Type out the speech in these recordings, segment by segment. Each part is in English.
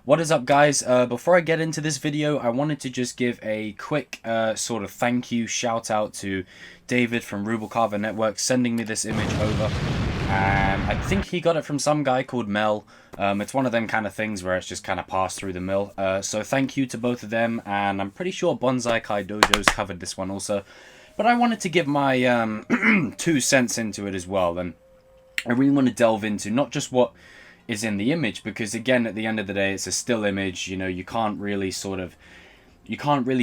What is up, guys? Before I get into this video, I wanted to just give a quick sort of thank you shout out to David from Rubalcava Network sending me this image over. And I think he got it from some guy called Mel. It's one of them kind of things where it's just kind of passed through the mill. So thank you to both of them, and I'm pretty sure Bonsai Kai Dojo's covered this one also. But I wanted to give my 2 cents into it as well, and I really want to delve into not just what is in the image, because again, at the end of the day, it's a still image. You know, you can't really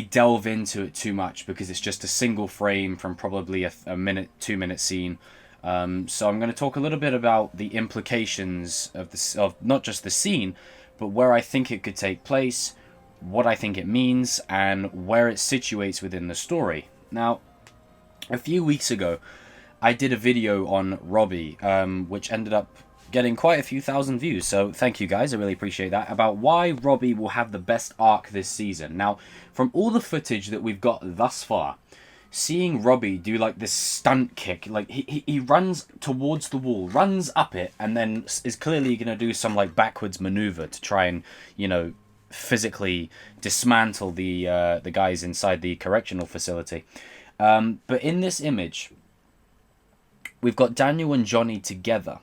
delve into it too much because it's just a single frame from probably a minute, 2 minute scene. So I'm going to talk a little bit about the implications of not just the scene, but where I think it could take place, what I think it means, and where it situates within the story. Now, a few weeks ago, I did a video on Robbie, which ended up getting quite a few thousand views, so thank you guys, I really appreciate that, about why Robbie will have the best arc this season. Now, from all the footage that we've got thus far, seeing Robbie do like this stunt kick, like he runs towards the wall, runs up it, and then is clearly going to do some like backwards maneuver to try and, you know, physically dismantle the guys inside the correctional facility. But in this image, we've got Daniel and Johnny together.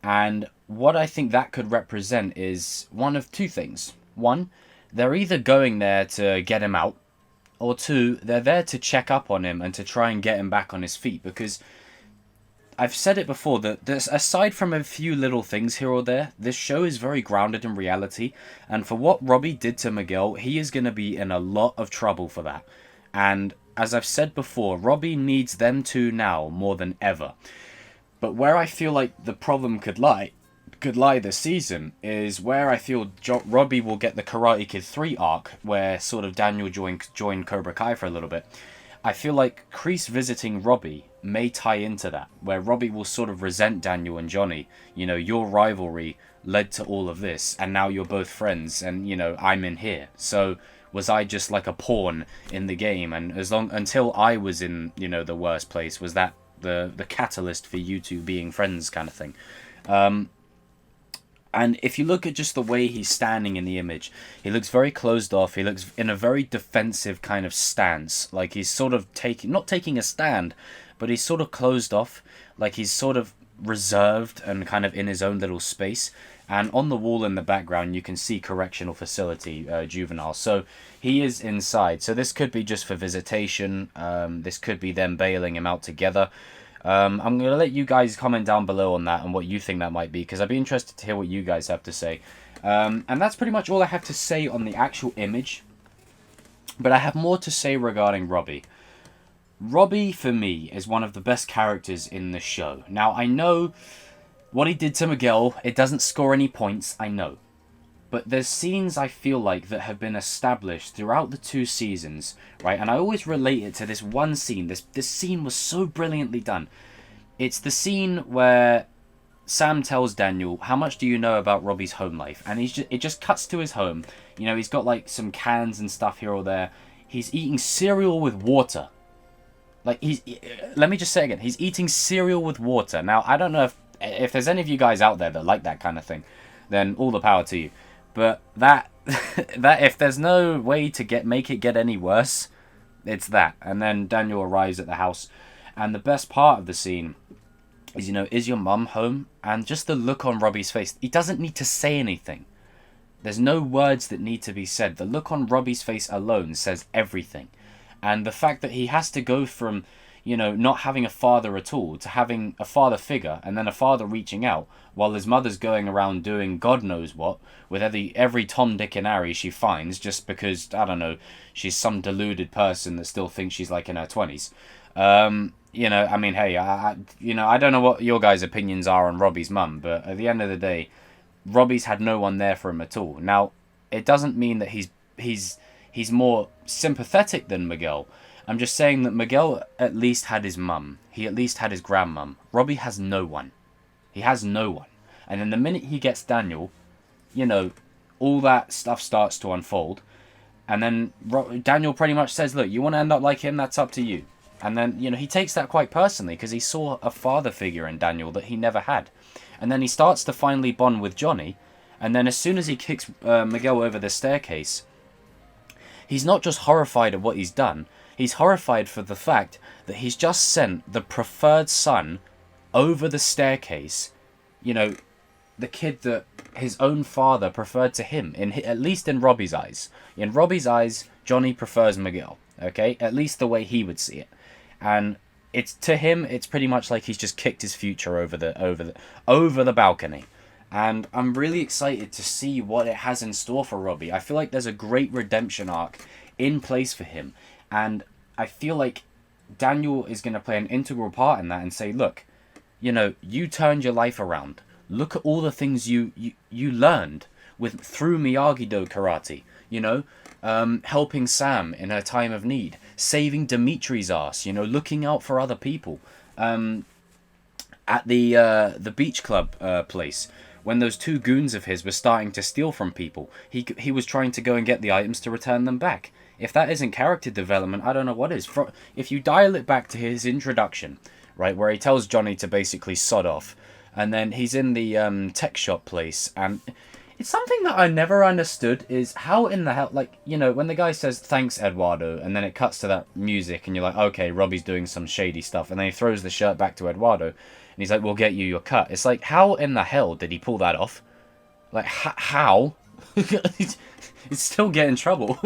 And what I think that could represent is one of two things. One, they're either going there to get him out, or two, they're there to check up on him and to try and get him back on his feet. Because I've said it before, that aside from a few little things here or there, this show is very grounded in reality. And for what Robbie did to Miguel, he is going to be in a lot of trouble for that. And as I've said before, Robbie needs them two now more than ever. But where I feel like the problem could lie this season is where I feel Robbie will get the Karate Kid 3 arc, where sort of Daniel joined Cobra Kai for a little bit. I feel like Kreese visiting Robbie may tie into that, where Robbie will sort of resent Daniel and Johnny. You know, your rivalry led to all of this, and now you're both friends, and, you know, I'm in here. So was I just like a pawn in the game? And until I was in, you know, the worst place, was that the catalyst for you two being friends, kind of thing. And if you look at just the way he's standing in the image, he looks very closed off. He looks in a very defensive kind of stance, like he's sort of not taking a stand, but he's sort of closed off, like he's sort of reserved and kind of in his own little space. And on the wall in the background, you can see correctional facility, juvenile. So he is inside. So this could be just for visitation. This could be them bailing him out together. I'm going to let you guys comment down below on that and what you think that might be, because I'd be interested to hear what you guys have to say. And that's pretty much all I have to say on the actual image. But I have more to say regarding Robbie. Robbie, for me, is one of the best characters in the show. Now, I know what he did to Miguel, it doesn't score any points, I know. But there's scenes, I feel like, that have been established throughout the 2 seasons, right? And I always relate it to this one scene. This scene was so brilliantly done. It's the scene where Sam tells Daniel, how much do you know about Robbie's home life? And it just cuts to his home. You know, he's got like some cans and stuff here or there. He's eating cereal with water. Like, let me just say again, he's eating cereal with water. Now, I don't know if there's any of you guys out there that like that kind of thing, then all the power to you. But that if there's no way to make it get any worse, it's that. And then Daniel arrives at the house, and the best part of the scene is, you know, is your mum home? And just the look on Robbie's face. He doesn't need to say anything. There's no words that need to be said. The look on Robbie's face alone says everything. And the fact that he has to go from, you know, not having a father at all to having a father figure, and then a father reaching out, while his mother's going around doing God knows what with every Tom, Dick and Harry she finds, just because, I don't know, she's some deluded person that still thinks she's like in her 20s. You know, I mean, hey, you know, I don't know what your guys' opinions are on Robbie's mum, but at the end of the day, Robbie's had no one there for him at all. Now, it doesn't mean that he's more sympathetic than Miguel. I'm just saying that Miguel at least had his mum. He at least had his grandmum. Robbie has no one. He has no one. And then the minute he gets Daniel, you know, all that stuff starts to unfold. And then Daniel pretty much says, look, you want to end up like him? That's up to you. And then, you know, he takes that quite personally because he saw a father figure in Daniel that he never had. And then he starts to finally bond with Johnny. And then as soon as he kicks Miguel over the staircase, he's not just horrified at what he's done, he's horrified for the fact that he's just sent the preferred son over the staircase, you know, the kid that his own father preferred to him, at least in Robbie's eyes. In Robbie's eyes, Johnny prefers Miguel, okay? At least the way he would see it. And it's to him, it's pretty much like he's just kicked his future over the balcony. And I'm really excited to see what it has in store for Robbie. I feel like there's a great redemption arc in place for him. And I feel like Daniel is going to play an integral part in that and say, look, you know, you turned your life around. Look at all the things you learned through Miyagi-Do karate. You know, helping Sam in her time of need, saving Dimitri's ass. You know, looking out for other people. At the beach club place, when those two goons of his were starting to steal from people, he was trying to go and get the items to return them back. If that isn't character development, I don't know what is. If you dial it back to his introduction, right, where he tells Johnny to basically sod off, and then he's in the tech shop place, and it's something that I never understood is how in the hell, like, you know, when the guy says, thanks, Eduardo, and then it cuts to that music, and you're like, okay, Robbie's doing some shady stuff, and then he throws the shirt back to Eduardo, and he's like, we'll get you your cut. It's like, how in the hell did he pull that off? Like, how? He'd still get in trouble.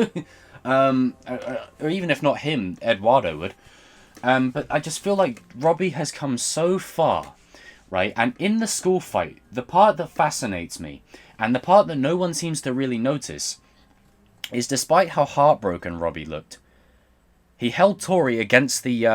Or even if not him, Eduardo would. But I just feel like Robbie has come so far, right? And in the school fight, the part that fascinates me, and the part that no one seems to really notice, is despite how heartbroken Robbie looked, he held Tori against the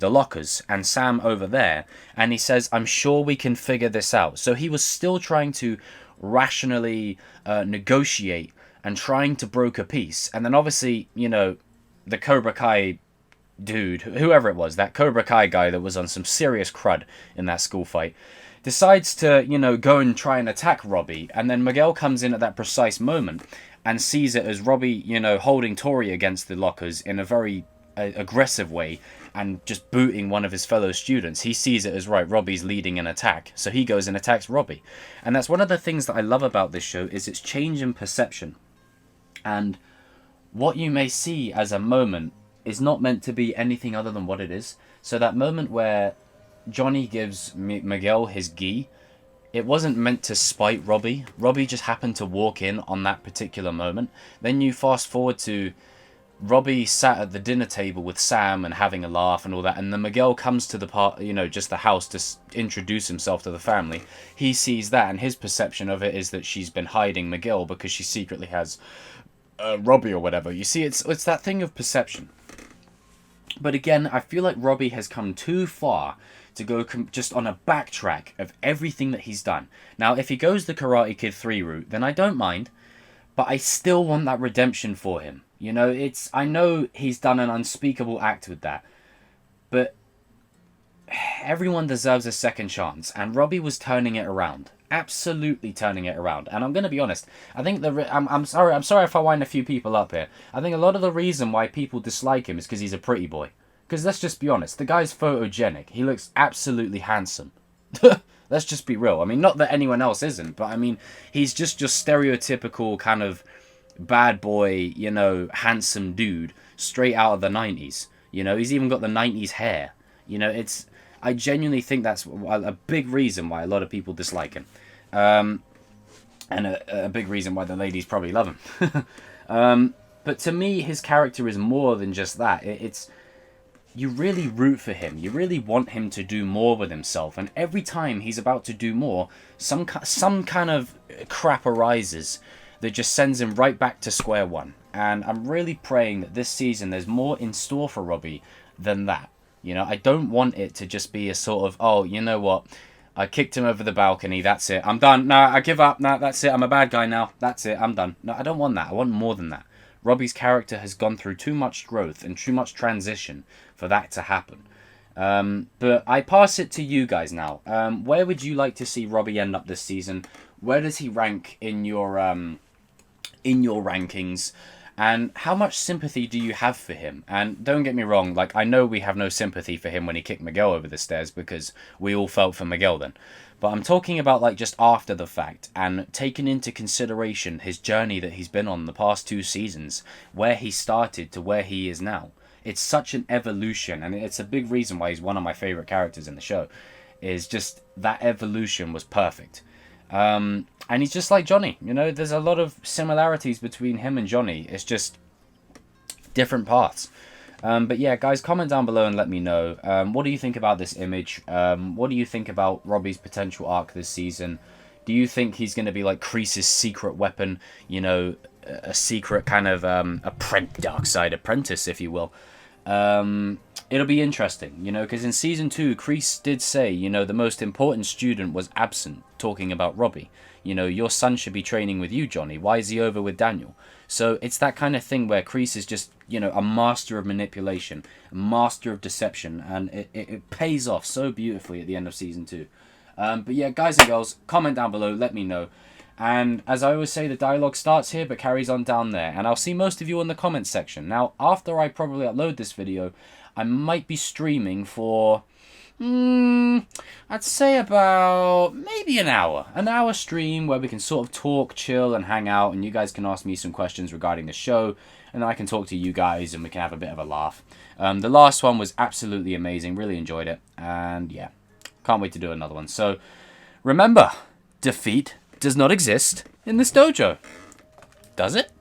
lockers and Sam over there, and he says, I'm sure we can figure this out. So he was still trying to rationally negotiate and trying to broker peace. And then obviously, you know, the Cobra Kai dude, whoever it was, that Cobra Kai guy that was on some serious crud in that school fight, decides to, you know, go and try and attack Robbie. And then Miguel comes in at that precise moment and sees it as Robbie, you know, holding Tori against the lockers in a very aggressive way and just booting one of his fellow students. He sees it as, right, Robbie's leading an attack, so he goes and attacks Robbie. And that's one of the things that I love about this show, is its change in perception. And what you may see as a moment is not meant to be anything other than what it is. So that moment where Johnny gives Miguel his gi, it wasn't meant to spite Robbie. Robbie just happened to walk in on that particular moment. Then you fast forward to Robbie sat at the dinner table with Sam and having a laugh and all that, and then Miguel comes to the part, you know, just the house to introduce himself to the family. He sees that, and his perception of it is that she's been hiding Miguel because she secretly has Robbie or whatever. You see, it's that thing of perception. But again, I feel like Robbie has come too far to go just on a backtrack of everything that he's done. Now, if he goes the Karate Kid 3 route, then I don't mind, but I still want that redemption for him. You know, I know he's done an unspeakable act with that, but everyone deserves a second chance, and Robbie was turning it around. Absolutely turning it around. And I'm going to be honest, I think I'm sorry if I wind a few people up here. I think a lot of the reason why people dislike him is because he's a pretty boy. Because let's just be honest, the guy's photogenic. He looks absolutely handsome. Let's just be real. I mean, not that anyone else isn't, but I mean, he's just your stereotypical kind of bad boy, you know, handsome dude straight out of the 90s. You know, he's even got the 90s hair. You know, I genuinely think that's a big reason why a lot of people dislike him. And a big reason why the ladies probably love him. But to me, his character is more than just that. You really root for him. You really want him to do more with himself. And every time he's about to do more, some kind of crap arises that just sends him right back to square one. And I'm really praying that this season there's more in store for Robbie than that. You know, I don't want it to just be a sort of, oh, you know what, I kicked him over the balcony, that's it, I'm done, no, I give up, no, that's it, I'm a bad guy now, that's it, I'm done. No, I don't want that, I want more than that. Robbie's character has gone through too much growth and too much transition for that to happen. But I pass it to you guys now. Where would you like to see Robbie end up this season? Where does he rank in your rankings? And how much sympathy do you have for him? And don't get me wrong, like, I know we have no sympathy for him when he kicked Miguel over the stairs because we all felt for Miguel then. But I'm talking about like just after the fact and taking into consideration his journey that he's been on the past 2 seasons, where he started to where he is now. It's such an evolution, and it's a big reason why he's one of my favorite characters in the show. Is just that evolution was perfect. And he's just like Johnny, you know, there's a lot of similarities between him and Johnny. It's just different paths. But yeah, guys, comment down below and let me know. What do you think about this image? What do you think about Robbie's potential arc this season? Do you think he's going to be like Kreese's secret weapon? You know, a secret kind of dark side apprentice, if you will. It'll be interesting, you know, because in Season 2, Kreese did say, you know, the most important student was absent, talking about Robbie. You know, your son should be training with you, Johnny. Why is he over with Daniel? So it's that kind of thing where Kreese is just, you know, a master of manipulation, a master of deception, and it pays off so beautifully at the end of Season 2. But yeah, guys and girls, comment down below, let me know. And as I always say, the dialogue starts here but carries on down there. And I'll see most of you in the comments section. Now, after I probably upload this video, I might be streaming for, I'd say about maybe an hour. An hour stream where we can sort of talk, chill, and hang out. And you guys can ask me some questions regarding the show. And then I can talk to you guys and we can have a bit of a laugh. The last one was absolutely amazing. Really enjoyed it. And yeah, can't wait to do another one. So remember, defeat does not exist in this dojo. Does it?